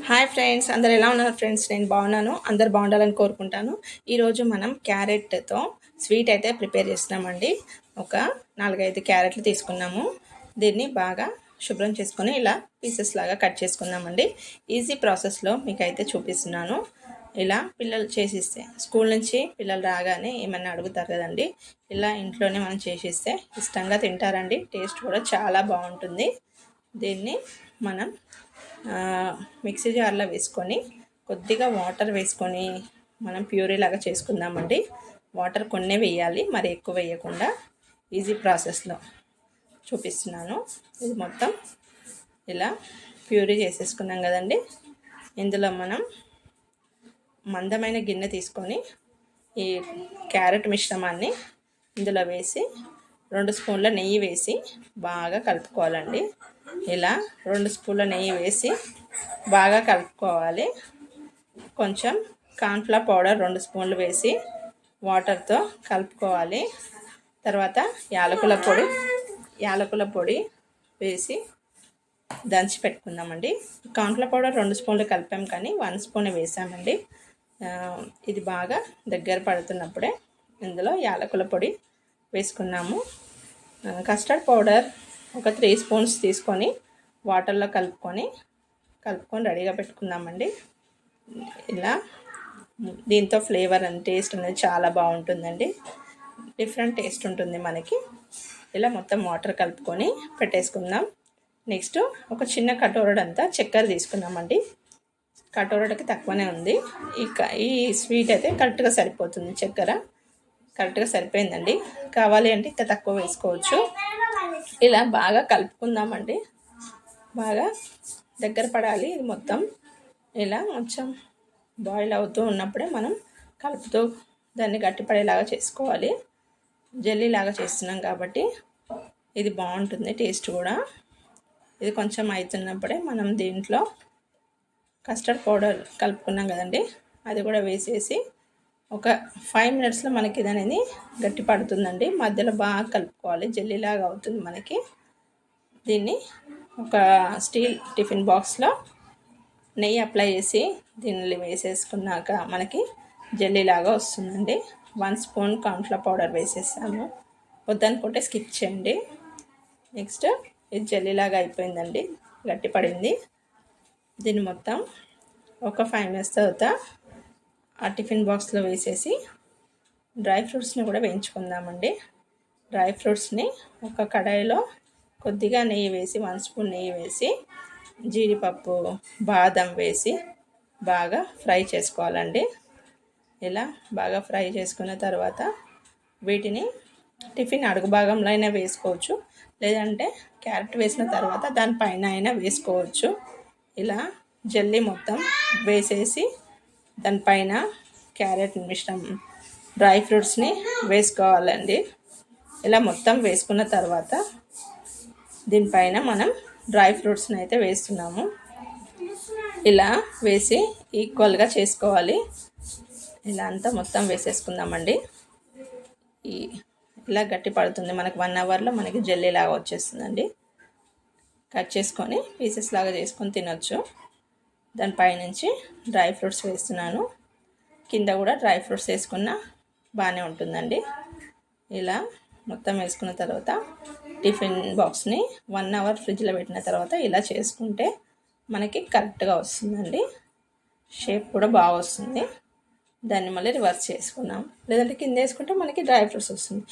Hi friends, అందరు ఎలా ఉన్నారు ఫ్రెండ్స్? నేను బాగున్నాను. అందరు బాగుండాలని కోరుకుంటాను. ఈరోజు మనం క్యారెట్తో స్వీట్ అయితే ప్రిపేర్ చేస్తున్నామండి. ఒక 4-5 క్యారెట్లు తీసుకున్నాము. దీన్ని బాగా శుభ్రం చేసుకొని ఇలా పీసెస్ లాగా కట్ చేసుకుందామండి. ఈజీ ప్రాసెస్లో మీకైతే చూపిస్తున్నాను. ఇలా పిల్లలు చేసిస్తే స్కూల్ నుంచి పిల్లలు రాగానే ఏమన్నా అడుగుతారు కదండి, ఇలా ఇంట్లోనే మనం చేసిస్తే ఇష్టంగా తింటారండి. టేస్ట్ కూడా చాలా బాగుంటుంది. దీన్ని మనం మిక్సీ జార్లో వేసుకొని కొద్దిగా వాటర్ వేసుకొని మనం ప్యూరీ లాగా చేసుకుందామండి. వాటర్ కొన్నే వేయాలి, మరి ఎక్కువ వేయకుండా. ఈజీ ప్రాసెస్లో చూపిస్తున్నాను. ఇది మొత్తం ఇలా ప్యూరీ చేసేసుకున్నాం కదండి. ఇందులో మనం మందమైన గిన్నె తీసుకొని ఈ క్యారెట్ మిశ్రమాన్ని ఇందులో వేసి 2 స్పూన్ల నెయ్యి వేసి బాగా కలుపుకోవాలండి. ఇలా 2 స్పూన్ల నెయ్యి వేసి బాగా కలుపుకోవాలి. కొంచెం కార్న్ఫ్లవర్ పౌడర్ 2 స్పూన్లు వేసి వాటర్తో కలుపుకోవాలి. తర్వాత యాలకుల పొడి వేసి దంచి పెట్టుకుందామండి. కార్న్ఫ్లవర్ పౌడర్ 2 స్పూన్లు కలిపాం, కానీ 1 స్పూన్ వేసామండి. ఇది బాగా దగ్గర పడుతున్నప్పుడే ఇందులో యాలకుల పొడి వేసుకున్నాము. కస్టర్డ్ పౌడర్ ఒక 3 స్పూన్స్ తీసుకొని వాటర్లో కలుపుకొని రెడీగా పెట్టుకుందామండి. ఇలా దీంతో ఫ్లేవర్ అండ్ టేస్ట్ అనేది చాలా బాగుంటుందండి. డిఫరెంట్ టేస్ట్ ఉంటుంది మనకి. ఇలా మొత్తం వాటర్ కలుపుకొని పెట్టేసుకుందాం. నెక్స్ట్ ఒక చిన్న కటోరడంతా చక్కెర తీసుకున్నామండి. కటోరడకి తక్కువనే ఉంది. ఈ స్వీట్ అయితే కరెక్ట్గా సరిపోతుంది. చక్కెర కరెక్ట్గా సరిపోయిందండి. కావాలి అంటే ఇంకా తక్కువ వేసుకోవచ్చు. ఇలా బాగా కలుపుకుందామండి. బాగా దగ్గర పడాలి. ఇది మొత్తం ఇలా కొంచెం బాయిల్ అవుతూ ఉన్నప్పుడే మనం కలుపుతూ దాన్ని గట్టిపడేలాగా చేసుకోవాలి. జెల్లీ లాగా చేస్తున్నాం కాబట్టి ఇది బాగుంటుంది టేస్ట్ కూడా. ఇది కొంచెం అవుతున్నప్పుడే మనం దీంట్లో కస్టర్డ్ పౌడర్ కలుపుకున్నాం కదండి, అది కూడా వేసేసి ఒక 5 మినిట్స్లో మనకి ఇది అనేది గట్టి పడుతుందండి. మధ్యలో బాగా కలుపుకోవాలి, జెల్లీలాగా అవుతుంది మనకి. దీన్ని ఒక స్టీల్ టిఫిన్ బాక్స్లో నెయ్యి అప్లై చేసి దీన్ని వేసేసుకున్నాక మనకి జెల్లీలాగా వస్తుందండి. 1 స్పూన్ కార్న్ఫ్లవర్ పౌడర్ వేసేసాము. వద్దనుకుంటే స్కిప్ చేయండి. నెక్స్ట్ ఇది జెల్లీలాగా అయిపోయిందండి, గట్టి పడింది. దీన్ని మొత్తం ఒక 5 మినిట్స్ తర్వాత ఆ టిఫిన్ బాక్స్లో వేసేసి డ్రై ఫ్రూట్స్ని కూడా వేయించుకుందామండి. డ్రై ఫ్రూట్స్ని ఒక కడాయిలో కొద్దిగా నెయ్యి వేసి 1 స్పూన్ నెయ్యి వేసి జీడిపప్పు, బాదం వేసి బాగా ఫ్రై చేసుకోవాలండి. ఇలా బాగా ఫ్రై చేసుకున్న తర్వాత వీటిని టిఫిన్ అడుగు భాగంలో అయినా వేసుకోవచ్చు, లేదంటే క్యారెట్ వేసిన తర్వాత దానిపైన అయినా వేసుకోవచ్చు. ఇలా జెల్లీ మొత్తం వేసేసి దానిపైన క్యారెట్ మిశ్రమం డ్రై ఫ్రూట్స్ని వేసుకోవాలండి. ఇలా మొత్తం వేసుకున్న తర్వాత దీనిపైన మనం డ్రై ఫ్రూట్స్ని అయితే వేస్తున్నాము. ఇలా వేసి ఈక్వల్గా చేసుకోవాలి. ఇలా అంతా మొత్తం వేసేసుకుందామండి. ఇలా గట్టి పడుతుంది మనకు. 1 అవర్లో మనకి జెల్లీ లాగా వచ్చేస్తుందండి. కట్ చేసుకొని పీసెస్ లాగా చేసుకొని తినొచ్చు. దానిపైనుంచి డ్రై ఫ్రూట్స్ వేస్తున్నాను. కింద కూడా డ్రై ఫ్రూట్స్ వేసుకున్నా బాగానే ఉంటుందండి. ఇలా మొత్తం వేసుకున్న తర్వాత టిఫిన్ బాక్స్ని 1 అవర్ ఫ్రిడ్జ్లో పెట్టిన తర్వాత ఇలా చేసుకుంటే మనకి కరెక్ట్గా వస్తుందండి. షేప్ కూడా బాగా వస్తుంది. దాన్ని మళ్ళీ రివర్స్ చేసుకున్నాం, లేదంటే కింద వేసుకుంటే మనకి డ్రై ఫ్రూట్స్ వస్తుంది.